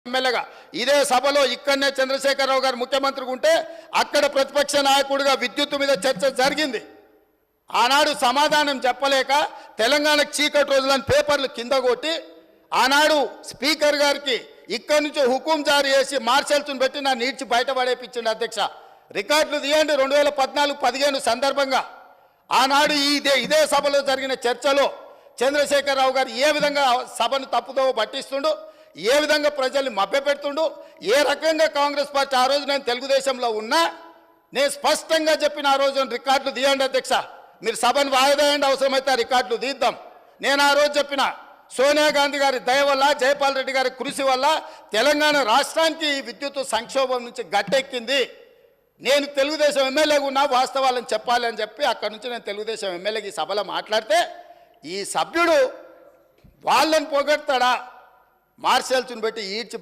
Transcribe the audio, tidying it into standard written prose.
ఎమ్మెల్యేగా ఇదే సభలో ఇక్కడనే చంద్రశేఖరరావు గారు ముఖ్యమంత్రిగా ఉంటే అక్కడ ప్రతిపక్ష నాయకుడిగా విద్యుత్ మీద చర్చ జరిగింది. ఆనాడు సమాధానం చెప్పలేక తెలంగాణకు చీకటి రోజులని పేపర్లు కింద కొట్టి ఆనాడు స్పీకర్ గారికి ఇక్కడి నుంచి హుకుం జారీ చేసి మార్షల్స్ను పెట్టి నా నీడ్చి బయటపడేపించింది. అధ్యక్ష రికార్డులు తీయండి. 2014-15 సందర్భంగా ఆనాడు ఇదే సభలో జరిగిన చర్చలో చంద్రశేఖరరావు గారు ఏ విధంగా సభను తప్పుదోవ పట్టిస్తుండు, ఏ విధంగా ప్రజల్ని మభ్యపెడుతుండు, ఏ రకంగా కాంగ్రెస్ పార్టీ ఆ రోజు నేను తెలుగుదేశంలో ఉన్నా నేను స్పష్టంగా చెప్పిన ఆ రోజు రికార్డులు తీయండి అధ్యక్ష, మీరు సభను వాయిదా వేయండి, అవసరమైతే ఆ రికార్డులు తీద్దాం. నేను ఆ రోజు చెప్పిన సోనియా గాంధీ గారి దయ వల్ల జయపాల్ రెడ్డి గారి కృషి వల్ల తెలంగాణ రాష్ట్రానికి విద్యుత్ సంక్షోభం నుంచి గట్టెక్కింది. నేను తెలుగుదేశం ఎమ్మెల్యేగా ఉన్నా వాస్తవాలను చెప్పాలి అని చెప్పి అక్కడి నుంచి నేను తెలుగుదేశం ఎమ్మెల్యేకి ఈ సభలో మాట్లాడితే ఈ సభ్యుడు వాళ్ళని పొగడతాడా, మార్షల్స్ని పెట్టి ఈడ్చి